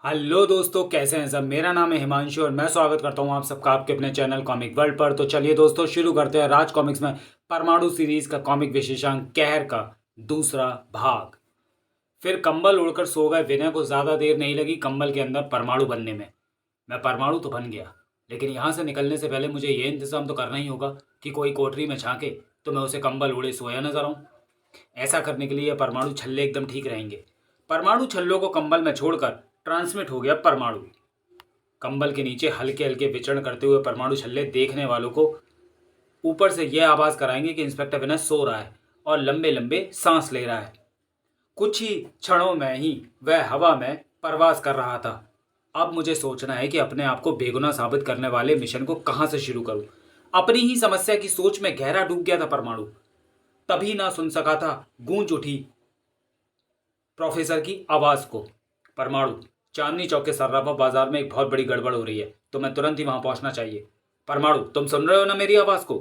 Hello दोस्तों, कैसे हैं सब। मेरा नाम है हिमांशु और मैं स्वागत करता हूं आप सबका आपके अपने चैनल कॉमिक वर्ल्ड पर। तो चलिए दोस्तों, शुरू करते हैं राज कॉमिक्स में परमाणु सीरीज का कॉमिक विशेषांक कहर का दूसरा भाग। फिर कंबल उड़कर सो गए विनय को ज्यादा देर नहीं लगी कंबल के अंदर परमाणु बनने में। मैं परमाणु तो बन गया, लेकिन यहाँ से निकलने से पहले मुझे ये इंतजाम तो करना ही होगा कि कोई कोठरी में झांके तो मैं उसे कंबल उड़े सोया नजर आऊं। ऐसा करने के लिए ये परमाणु छल्ले एकदम ठीक रहेंगे। परमाणु छल्लों को कंबल में छोड़कर ट्रांसमिट हो गया परमाणु। कंबल के नीचे हल्के हल्के विचरण करते हुए परमाणु छल्ले देखने वालों को ऊपर से यह आवाज कराएंगे कि इंस्पेक्टर विनय सो रहा है और लंबे लंबे सांस ले रहा है। कुछ ही क्षणों में ही वह हवा में परवास कर रहा था। अब मुझे सोचना है कि अपने आप को बेगुनाह साबित करने वाले मिशन को कहां से शुरू करूं। अपनी ही समस्या की सोच में गहरा डूब गया था परमाणु। तभी ना सुन सका था गूंज उठी प्रोफेसर की आवाज को। परमाणु, चांदनी चौक के सर्राफा बाजार में एक बहुत बड़ी गड़बड़ हो रही है, तो मैं तुरंत ही वहां पहुंचना चाहिए। परमाणु, तुम सुन रहे हो ना मेरी आवाज को?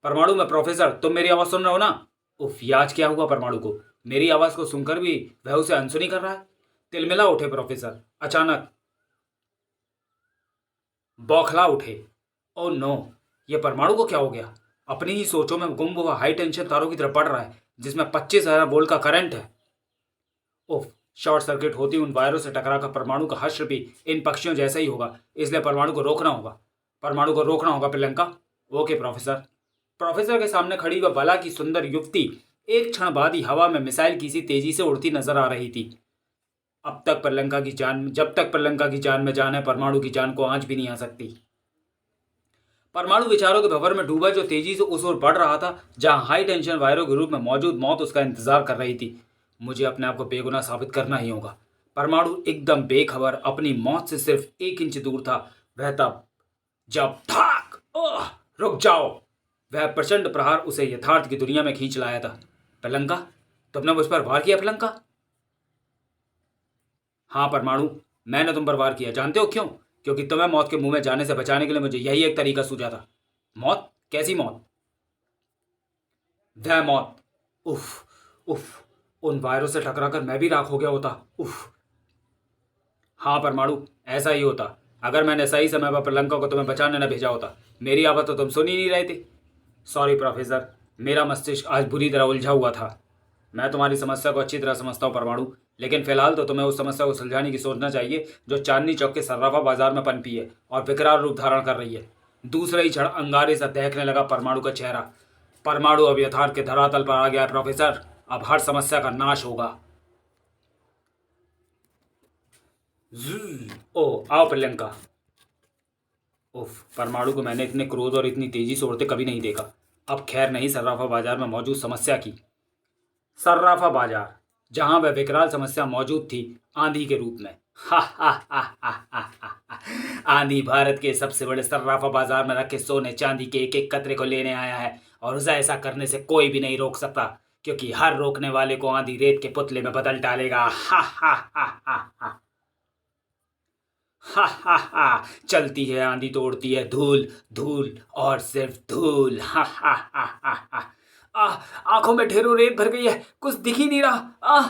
परमाणु में प्रोफेसर, तुम मेरी आवाज सुन रहे हो ना? उफ, ये आज क्या हुआ परमाणु को? मेरी आवाज को सुनकर भी वह उसे अनसुनी कर रहा है। तिलमिला उठे प्रोफेसर, अचानक बौखला उठे। ओ नो, ये परमाणु को क्या हो गया? अपनी ही सोचों में गुम हुआ हाई टेंशन तारों की तरफ बढ़ रहा है जिसमें 25,000 वोल्ट का करंट है। उफ, शॉर्ट सर्किट होती उन वायरों से टकराकर परमाणु का हश्र भी इन पक्षियों जैसा ही होगा, इसलिए परमाणु को रोकना होगा। परमाणु को रोकना होगा प्रियंका। Okay professor. प्रोफेसर के सामने खड़ी वह बला की सुंदर युवती एक क्षण बाद ही हवा में मिसाइल की सी तेजी से उड़ती नजर आ रही थी। अब तक प्रियंका की जान जब तक प्रियंका की जान में जान है, परमाणु की जान को आंच भी नहीं आ सकती। परमाणु विचारों के भंवर में डूबा जो तेजी से उस ओर बढ़ रहा था जहां हाई टेंशन वायरों के रूप में मौजूद मौत उसका इंतजार कर रही थी। मुझे अपने आप को बेगुनाह साबित करना ही होगा। परमाणु एकदम बेखबर अपनी मौत से सिर्फ 1 इंच दूर था। वह तब जब ठाक, ओह, रुक जाओ, वह प्रचंड प्रहार उसे यथार्थ की दुनिया में खींच लाया था। पलंका, तुमने मुझ पर वार किया पलंका? हाँ परमाणु, मैंने तुम पर वार किया। जानते हो क्यों? क्योंकि तुम्हें मौत के मुंह में जाने से बचाने के लिए मुझे यही एक तरीका सूझा था। मौत? कैसी मौत? वह मौत। उफ, उफ, उन वायरों से टकराकर मैं भी राख हो गया होता। उफ। हाँ परमाणु, ऐसा ही होता अगर मैंने सही समय पर प्रियंका को तुम्हें बचाने न भेजा होता। मेरी आवाज़ तो तुम सुन ही नहीं रहे थे। सॉरी प्रोफेसर, मेरा मस्तिष्क आज बुरी तरह उलझा हुआ था। मैं तुम्हारी समस्या को अच्छी तरह समझता हूँ परमाणु, लेकिन फिलहाल तो तुम्हें उस समस्या को सुलझाने की सोचना चाहिए जो चांदनी चौक के सर्राफा बाजार में पनपी है और विकराल रूप धारण कर रही है। दूसरे ही क्षण अंगारे सा दहकने लगा परमाणु का चेहरा। परमाणु अब यथार्थ के धरातल पर आ गया है प्रोफेसर। अब हर समस्या का नाश होगा। ओ आओ प्रियंका। उफ, परमाणु को मैंने इतने क्रोध और इतनी तेजी से उड़ते कभी नहीं देखा। अब खैर नहीं सर्राफा बाजार में मौजूद समस्या की। सर्राफा बाजार, जहां वह विकराल समस्या मौजूद थी आंधी के रूप में। हा हा हा हा हा हा हा। आंधी भारत के सबसे बड़े सर्राफा बाजार में रखे सोने चांदी के एक एक कतरे को लेने आया है और उसे ऐसा करने से कोई भी नहीं रोक सकता, क्योंकि हर रोकने वाले को आंधी रेत के पुतले में बदल डालेगा। हा हा हा हा हा हा हा हा। चलती है आंधी तो उड़ती है धूल, धूल और सिर्फ धूल। हा हा हा हा हा। आंखों में ढेरों रेत भर गई है, कुछ दिख ही नहीं रहा।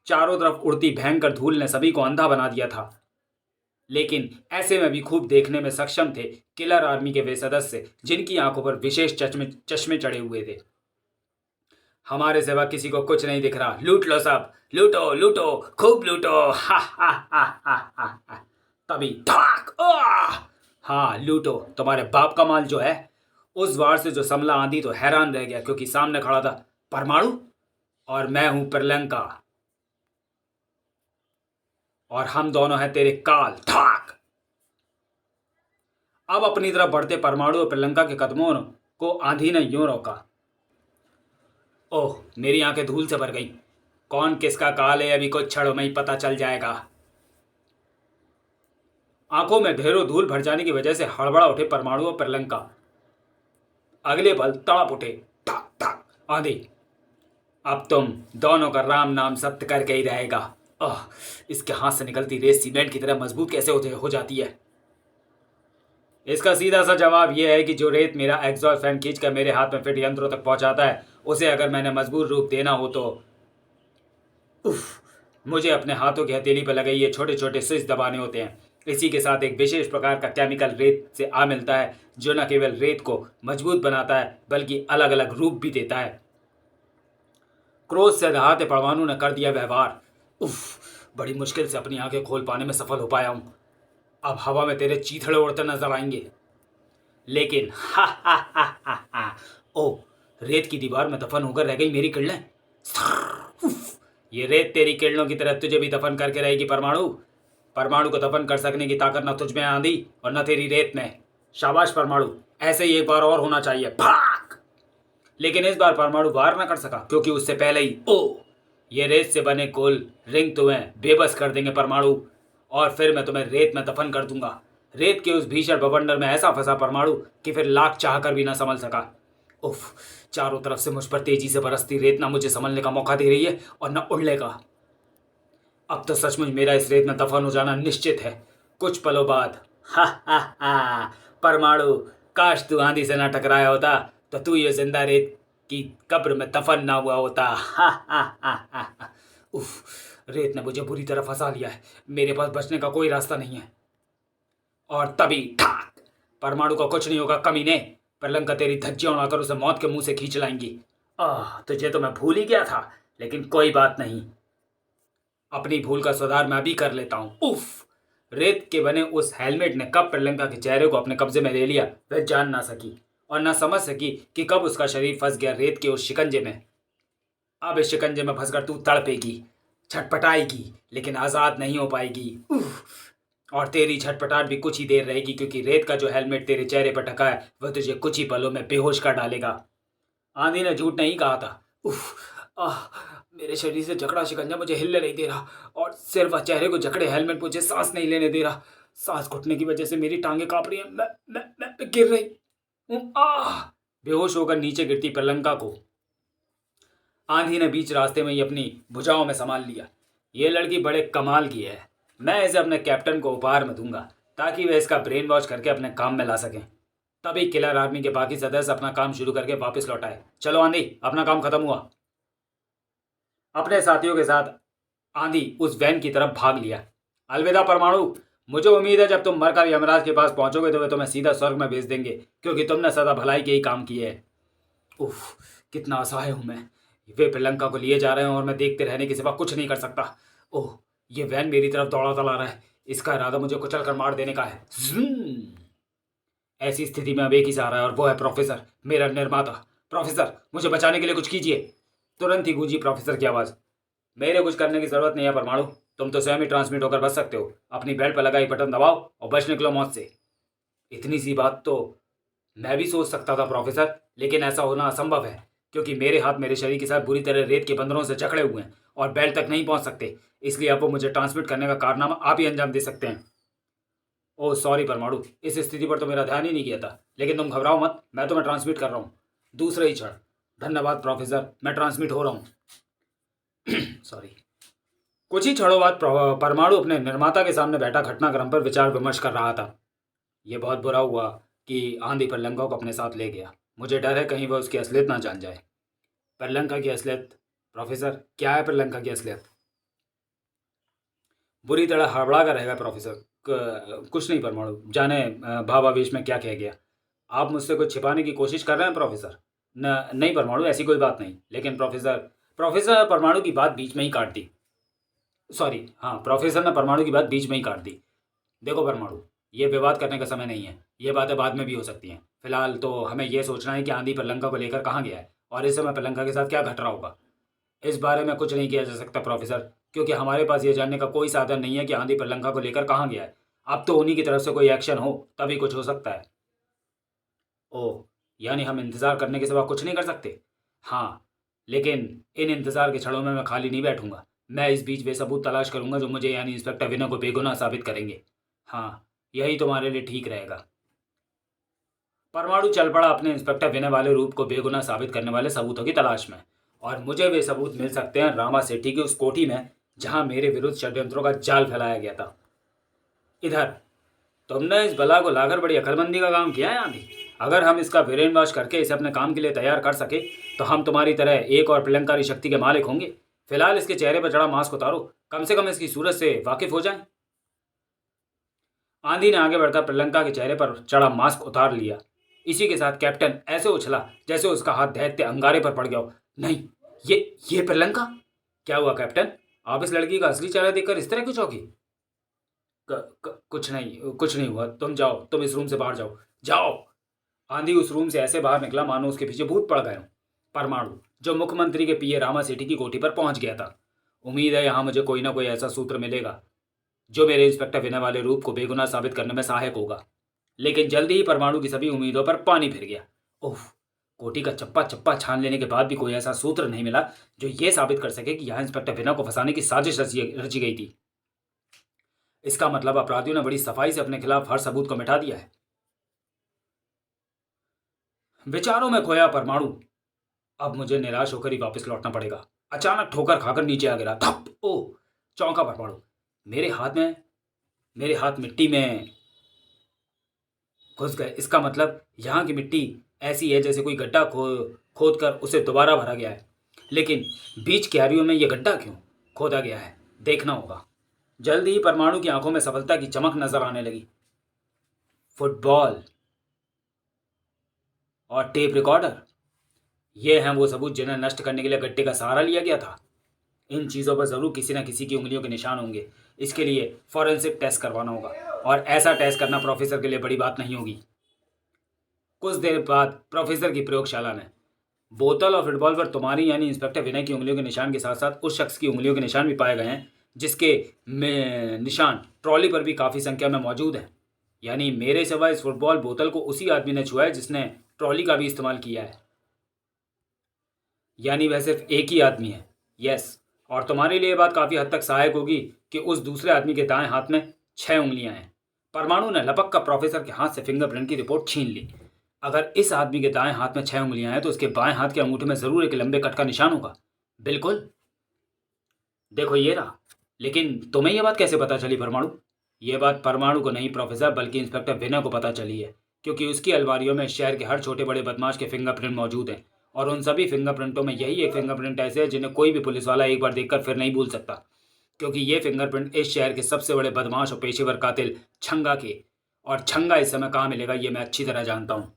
चारों तरफ उड़ती भयंकर धूल ने सभी को अंधा बना दिया था, लेकिन ऐसे में भी खूब देखने में सक्षम थे किलर आर्मी के वे सदस्य जिनकी आंखों पर विशेष चश्मे चश्मे चढ़े हुए थे। हमारे सिवा किसी को कुछ नहीं दिख रहा। लूट लो सब, लूटो लूटो, खूब लूटो। हा हा हा हा हा हा। तभी ठाक, हाँ लूटो, तुम्हारे बाप का माल जो है। उस वार से जो समला आंधी तो हैरान रह गया, क्योंकि सामने खड़ा था परमाणु और मैं हूं प्रलंका, और हम दोनों हैं तेरे काल। ठाक। अब अपनी तरफ बढ़ते परमाणु और प्रलंका के कदमों को आंधी ने यूं रोका। ओह, मेरी आंखें धूल से भर गई। कौन किसका काल है अभी कुछ क्षणों में ही पता चल जाएगा। आंखों में ढेरों धूल भर जाने की वजह से हड़बड़ा उठे परमाणु और प्रलंका। अगले पल तड़प उठे। ठाक ठाक आंधी। अब तुम दोनों का राम नाम सत्य करके ही रहेगा। आह, इसके हाथ से निकलती रेत सीमेंट की तरह मजबूत कैसे हो जाती है? इसका सीधा सा जवाब यह है कि जो रेत मेरा एग्जॉस्ट फैन खींच कर मेरे हाथ में फिट यंत्रों तक पहुंचाता है, उसे अगर मैंने मजबूत रूप देना हो तो। उफ, मुझे अपने हाथों की हथेली पर लगे ये छोटे छोटे स्विच दबाने होते हैं। इसी के साथ एक विशेष प्रकार का केमिकल रेत से आ मिलता है जो न केवल रेत को मजबूत बनाता है बल्कि अलग अलग रूप भी देता है। क्रोध से दहाड़ते परमाणु ने कर दिया व्यवहार। उफ, बड़ी मुश्किल से अपनी आंखें खोल पाने में सफल हो पाया हूं। अब हवा में तेरे चीथड़े उड़ते नजर आएंगे। लेकिन हा हा हा हा हा, ओ, रेत की दीवार में दफन होकर रह गई मेरी किरणें। उफ, ये रेत तेरी किरणों की तरह तुझे भी दफन करके रहेगी परमाणु। परमाणु को दफन कर सकने की ताकत न तुझ में आंधी और न तेरी रेत में। शाबाश परमाणु, ऐसे ही एक बार और होना चाहिए। भाग! लेकिन इस बार परमाणु वार न कर सका क्योंकि उससे पहले ही ये रेत से बने गोल रिंग तुम्हें बेबस कर देंगे परमाणु, और फिर मैं तुम्हें रेत में दफन कर दूंगा। रेत के उस भीषण बवंडर में ऐसा फंसा परमाणु कि फिर लाख चाह कर भी ना संभल सका। उफ, चारों तरफ से मुझ पर तेजी से बरसती रेत ना मुझे संभलने का मौका दे रही है और न उड़ने का। अब तो सचमुच मेरा इस रेत में दफन हो जाना निश्चित है। कुछ पलों बाद हा हा हा, परमाणु, काश तू आंधी से ना टकराया होता तो तू ये जिंदा रेत की कब्र में दफन ना हुआ होता। हा हा हा हा हा। उफ, रेत ने मुझे बुरी तरह फंसा लिया है। मेरे पास बचने का कोई रास्ता नहीं है। और तभी ठाक, परमाणु को कुछ नहीं होगा कमीने। प्रलंका तेरी धज्जियां उड़ाकर उसे मौत के मुंह से खींच लाएंगी। तुझे तो मैं भूल ही गया था, लेकिन कोई बात नहीं, अपनी भूल का सुधार मैं भी कर लेता हूं। उफ, रेत के बने उस हेलमेट ने कब प्रलंका के चेहरे को अपने कब्जे में ले लिया वह जान ना सकी और ना समझ सकी कि कब उसका शरीर फंस गया रेत के उस शिकंजे में। अब इस शिकंजे में फंसकर तू तड़पेगी, छटपटाएगी, लेकिन आजाद नहीं हो पाएगी। उफ, और तेरी छटपटाहट भी कुछ ही देर रहेगी क्योंकि रेत का जो हेलमेट तेरे चेहरे पर ढका है वह तुझे कुछ ही पलों में बेहोश कर डालेगा। आंधी ने झूठ नहीं कहा था। उफ, आह, मेरे शरीर से जकड़ा शिकंजा मुझे हिलने नहीं दे रहा और सिर व चेहरे को जकड़े हेलमेट मुझे सांस नहीं लेने दे रहा। सांस घुटने की वजह से मेरी टांगे कांप रही हैं। मैं गिर रही हूँ। बेहोश होकर नीचे गिरती प्रलंका को आंधी ने बीच रास्ते में ही अपनी भुजाओं में संभाल लिया। ये लड़की बड़े कमाल की है। मैं इसे अपने कैप्टन को उपहार में दूंगा ताकि वह इसका ब्रेन वॉश करके अपने काम में ला सकें। तभी किलर आर्मी के बाकी सदस्य अपना काम शुरू करके वापस लौट आए। चलो आंधी, अपना काम खत्म हुआ। अपने साथियों के साथ आंधी उस वैन की तरफ भाग लिया। अलविदा परमाणु, मुझे उम्मीद है जब तुम मरकर यमराज के पास पहुंचोगे तो वे तुम्हें सीधा स्वर्ग में भेज देंगे क्योंकि तुमने सदा भलाई के ही काम किए है। उफ, कितना असहाय हूं मैं। वे प्रलंका को लिए जा रहे हैं और मैं देखते रहने के सिवा कुछ नहीं कर सकता। ओह, ये वैन मेरी तरफ दौड़ाता ला रहा है। इसका इरादा मुझे कुचल कर मार देने का है। ऐसी स्थिति में अब एक ही सहारा है और वो है प्रोफेसर, मेरा निर्माता। प्रोफेसर, मुझे बचाने के लिए कुछ कीजिए। तुरंत ही गूंजी प्रोफेसर की आवाज़। मेरे कुछ करने की जरूरत नहीं है परमाणु, तुम तो स्वयं ही ट्रांसमिट होकर बच सकते हो। अपनी बेल्ट पर लगा ही बटन दबाओ और बच निकलो मौत से। इतनी सी बात तो मैं भी सोच सकता था प्रोफेसर, लेकिन ऐसा होना असंभव है क्योंकि मेरे हाथ मेरे शरीर के साथ बुरी तरह रेत के बंदरों से जकड़े हुए हैं और बेल्ट तक नहीं पहुंच सकते। इसलिए अब वो मुझे ट्रांसमिट करने का कारनामा आप ही अंजाम दे सकते हैं। ओह सॉरी परमाणु, इस स्थिति पर तो मेरा ध्यान ही नहीं गया था, लेकिन तुम घबराओ मत, मैं तुम्हें ट्रांसमिट कर रहा हूँ दूसरे ही क्षण। धन्यवाद प्रोफेसर, मैं ट्रांसमिट हो रहा हूँ। सॉरी। कुछ ही क्षणों बाद परमाणु अपने निर्माता के सामने बैठा घटनाक्रम पर विचार विमर्श कर रहा था। यह बहुत बुरा हुआ कि आंधी प्रलंका को अपने साथ ले गया। मुझे डर है कहीं वह उसकी असलियत ना जान जाए। प्रलंका की असलियत? प्रोफेसर, क्या है प्रलंका की असलियत? बुरी तरह हड़बड़ा कर रहेगा प्रोफेसर। कुछ नहीं परमाणु, जाने भावावेश में क्या कह गया। आप मुझसे कुछ छिपाने की कोशिश कर रहे हैं प्रोफेसर? नहीं परमाणु, ऐसी कोई बात नहीं। लेकिन प्रोफेसर परमाणु की बात बीच में ही काट दी। सॉरी, हाँ, प्रोफेसर ने परमाणु की बात बीच में ही काट दी। देखो परमाणु, ये विवाद करने का समय नहीं है। ये बातें बाद में भी हो सकती हैं। फिलहाल तो हमें यह सोचना है कि आंधी प्रलंका को लेकर कहाँ गया है और इस समय प्रलंका के साथ क्या घट रहा होगा। इस बारे में कुछ नहीं किया जा सकता प्रोफेसर, क्योंकि हमारे पास ये जानने का कोई साधन नहीं है कि आंधी प्रलंका को लेकर कहाँ गया है। अब तो उन्हीं की तरफ से कोई एक्शन हो तभी कुछ हो सकता है। ओह, यानी हम इंतज़ार करने के सिवा कुछ नहीं कर सकते? हाँ, लेकिन इन इंतज़ार के क्षणों में मैं खाली नहीं बैठूंगा। मैं इस बीच वे सबूत तलाश करूंगा जो मुझे यानी इंस्पेक्टर विनय को बेगुनाह साबित करेंगे। हाँ, यही तुम्हारे लिए ठीक रहेगा। परमाणु चल पड़ा अपने इंस्पेक्टर विनय वाले रूप को बेगुनाह साबित करने वाले सबूतों की तलाश में, और मुझे वे सबूत मिल सकते हैं रामा सेठी की उस कोठी में जहां मेरे विरुद्ध षड्यंत्रों का जाल फैलाया गया था। इधर तुमने इस बला को लाकर बड़ी अकलमंदी का काम किया है आंधी। अगर हम इसका ब्रेन वॉश करके इसे अपने काम के लिए तैयार कर सके तो हम तुम्हारी तरह एक और प्रलंकारी शक्ति के मालिक होंगे। फिलहाल इसके चेहरे पर चढ़ा मास्क उतारो, कम से कम इसकी सूरत से वाकिफ हो जाएं। आंधी ने आगे बढ़कर प्रियंका के चेहरे पर चढ़ा मास्क उतार लिया। इसी के साथ कैप्टन ऐसे उछला जैसे उसका हाथ दैत्य अंगारे पर पड़ गया हो। नहीं, ये प्रियंका? क्या हुआ कैप्टन? आप इस लड़की का असली चेहरा देखकर इस तरह क्यों चौंकी? कुछ नहीं हुआ। तुम जाओ, तुम इस रूम से बाहर जाओ, जाओ। आंधी उस रूम से ऐसे बाहर निकला मानो उसके पीछे भूत पड़ गए हों। परमाणु, जो मुख्यमंत्री के पीए रामा सेठी की कोठी पर पहुंच गया था। उम्मीद है यहां मुझे कोई ना कोई ऐसा सूत्र मिलेगा जो मेरे इंस्पेक्टर विनय वाले रूप को बेगुनाह साबित करने में सहायक होगा। लेकिन जल्दी ही परमाणु की सभी उम्मीदों पर पानी फिर गया। ओह, कोठी का चप्पा चप्पा छान लेने के बाद भी कोई ऐसा सूत्र नहीं मिला जो यह साबित कर सके कि यहां इंस्पेक्टर विनय को फंसाने की साजिश रची गई थी। इसका मतलब अपराधियों ने बड़ी सफाई से अपने खिलाफ हर सबूत को मिटा दिया है। विचारों में खोया परमाणु, अब मुझे निराश होकर ही वापस लौटना पड़ेगा। अचानक ठोकर खाकर नीचे आ गिरा। धप! ओह! चौंका परमाणु। मेरे हाथ मिट्टी में घुस गए। इसका मतलब यहाँ की मिट्टी ऐसी है जैसे कोई गड्ढा खोद कर उसे दोबारा भरा गया है। लेकिन बीच क्यारियों में यह गड्ढा क्यों खोदा गया है? देखना होगा। जल्द ही परमाणु की आंखों में सफलता की चमक नजर आने लगी। फुटबॉल और टेप रिकॉर्डर, ये हैं वो सबूत जिन्हें नष्ट करने के लिए गड्ढे का सहारा लिया गया था। इन चीज़ों पर ज़रूर किसी न किसी की उंगलियों के निशान होंगे। इसके लिए फॉरेंसिक टेस्ट करवाना होगा, और ऐसा टेस्ट करना प्रोफेसर के लिए बड़ी बात नहीं होगी। कुछ देर बाद प्रोफेसर की प्रयोगशाला में बोतल और फुटबॉल पर तुम्हारी यानी इंस्पेक्टर विनय की उंगलियों के निशान के साथ साथ उस शख्स की उंगलियों के निशान भी पाए गए हैं जिसके निशान ट्रॉली पर भी काफ़ी संख्या में मौजूद हैं। यानी मेरे सिवा इस फुटबॉल बोतल को उसी आदमी ने छुआ है जिसने ट्रॉली का भी इस्तेमाल किया है। यानी वह सिर्फ एक ही आदमी है। यस, और तुम्हारे लिए बात काफ़ी हद तक सहायक होगी कि उस दूसरे आदमी के दाएं हाथ में 6 उंगलियां हैं। परमाणु ने लपक कर प्रोफेसर के हाथ से फिंगरप्रिंट की रिपोर्ट छीन ली। अगर इस आदमी के दाएं हाथ में 6 उंगलियां हैं तो उसके बाएं हाथ के अंगूठे में जरूर एक लंबे कट का निशान होगा। बिल्कुल, देखो ये रहा। लेकिन तुम्हें यह बात कैसे पता चली परमाणु? ये बात परमाणु को नहीं प्रोफेसर, बल्कि इंस्पेक्टर विनय को पता चली है, क्योंकि उसकी अलमारियों में शहर के हर छोटे बड़े बदमाश के फिंगरप्रिंट मौजूद हैं। और उन सभी फिंगरप्रिंटों में यही एक फिंगरप्रिंट ऐसे है जिन्हें कोई भी पुलिस वाला एक बार देखकर फिर नहीं भूल सकता, क्योंकि ये फिंगरप्रिंट इस शहर के सबसे बड़े बदमाश और पेशेवर कातिल छंगा के। और छंगा इस समय कहाँ मिलेगा ये मैं अच्छी तरह जानता हूँ।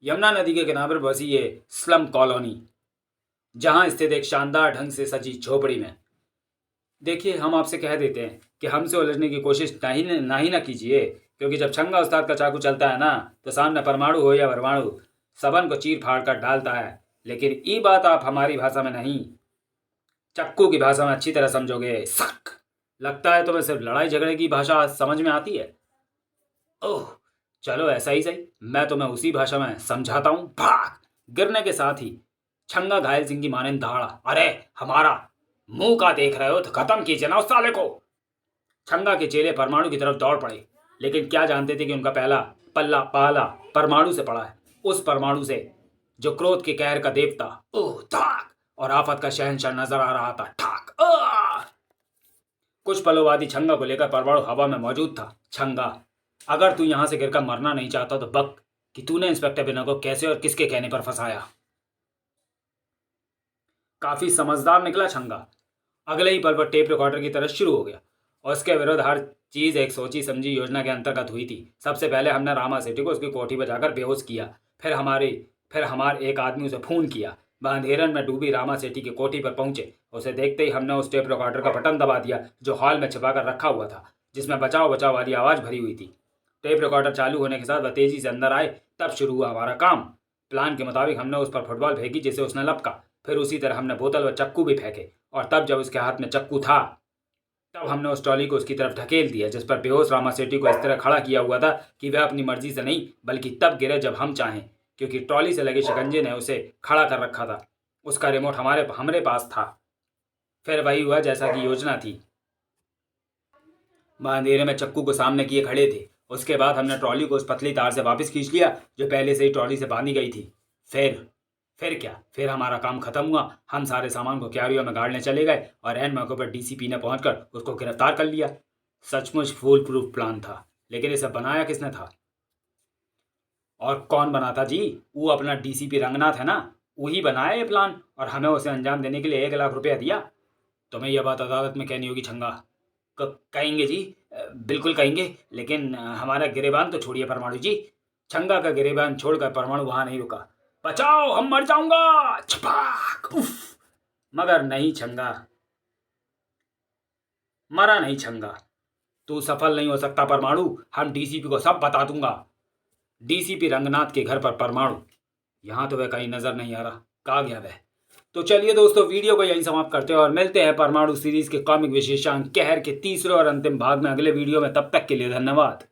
यमुना नदी के किनारे बसी ये स्लम कॉलोनी, जहाँ स्थित एक शानदार ढंग से सजी झोपड़ी में। देखिए, हम आपसे कह देते हैं कि हमसे उलझने की कोशिश ना ही कीजिए, क्योंकि जब छंगा उस्ताद का चाकू चलता है ना, तो सामने परमाणु हो या परमाणु, सबन को चीर फाड़ कर डालता है। लेकिन ये बात आप हमारी भाषा में नहीं, चक्कू की भाषा में अच्छी तरह समझोगे। सक! लगता है तुम्हें सिर्फ लड़ाई झगड़े की भाषा समझ में आती है। ओह, चलो ऐसा ही सही, मैं तुम्हें उसी भाषा में समझाता हूँ। भाग! गिरने के साथ ही छंगा घायल सिंह की माने दहाड़ा। अरे हमारा मुंह का देख रहे हो, तो खत्म कीजिए ना उस साले को। छंगा के चेले परमाणु की तरफ दौड़ पड़े, लेकिन क्या जानते थे कि उनका पहला पाला परमाणु से पड़ा है। उस परमाणु से जो क्रोध के कहर का देवता, ओह धाक, और आफत का शहंशाह नजर आ रहा था। ठाक! कुछ पलों बाद ही छंगा को लेकर परमाणु हवा में मौजूद था। छंगा, अगर तू यहां से गिरकर मरना नहीं चाहता तो बक कि तूने इंस्पेक्टर बिना को कैसे और किसके कहने पर फंसाया। काफी समझदार निकला छंगा। अगले ही पल पर टेप रिकॉर्डर की तरह शुरू हो गया, और उसके विरुद्ध हर चीज एक सोची समझी योजना के अंतर्गत हुई थी। सबसे पहले हमने रामा सेठी को उसकी कोठी पर जाकर बेहोश किया। फिर हमारे एक आदमी उसे फोन किया। वह अंधेरन में डूबी रामा सेठी की कोठी पर पहुंचे। उसे देखते ही हमने उस टेप रिकॉर्डर का बटन दबा दिया जो हॉल में छिपाकर रखा हुआ था, जिसमें बचाओ बचाओ वाली आवाज़ भरी हुई थी। टेप रिकॉर्डर चालू होने के साथ वह तेजी से अंदर आए। तब शुरू हुआ हमारा काम। प्लान के मुताबिक हमने उस पर फुटबॉल फेंकी जिसे उसने लपका। फिर उसी तरह हमने बोतल व चक्कू भी फेंके, और तब जब उसके हाथ में चक्कू था तब हमने उस ट्रॉली को उसकी तरफ ढकेल दिया, जिस पर बेहोश रामा सेठी को इस तरह खड़ा किया हुआ था कि वह अपनी मर्जी से नहीं बल्कि तब गिरे जब हम चाहें, क्योंकि ट्रॉली से लगे शिकंजे ने उसे खड़ा कर रखा था। उसका रिमोट हमारे पास था। फिर वही हुआ जैसा कि योजना थी। वह अंधेरे में चक्कू को सामने किए खड़े थे। उसके बाद हमने ट्रॉली को उस पतली तार से वापस खींच लिया जो पहले से ही ट्रॉली से बांधी गई थी। फिर क्या, फिर हमारा काम खत्म हुआ। हम सारे सामान को क्यारियों में गाड़ने चले गए, और एन मौके पर डीसीपी ने पहुंचकर उसको गिरफ्तार कर लिया। सचमुच फूल प्रूफ प्लान था, लेकिन इसे बनाया किसने था? और कौन बना था जी? वो अपना डीसीपी रंगनाथ है ना। वही बनाया ये प्लान और हमें उसे अंजाम देने के लिए 1 लाख रुपया दिया। तुम्हें यह बात अदालत में कहनी होगी छंगा। कहेंगे जी, बिल्कुल कहेंगे, लेकिन हमारा गिरेबान तो छोड़िए परमाणु जी। छंगा का गिरेबान छोड़कर परमाणु वहां नहीं रुका। बचाओ, हम मर जाऊंगा, छपाक, उफ। मगर नहीं छंगा, मरा नहीं छंगा। तू सफल नहीं हो सकता परमाणु, हम डीसीपी को सब बता दूंगा। डीसीपी रंगनाथ के घर पर परमाणु। यहां तो वह कहीं नजर नहीं आ रहा, कहाँ गया वह। तो चलिए दोस्तों, वीडियो को यहीं समाप्त करते हैं और मिलते हैं परमाणु सीरीज के कॉमिक विशेषांक कहर के तीसरे और अंतिम भाग में अगले वीडियो में। तब तक के लिए धन्यवाद।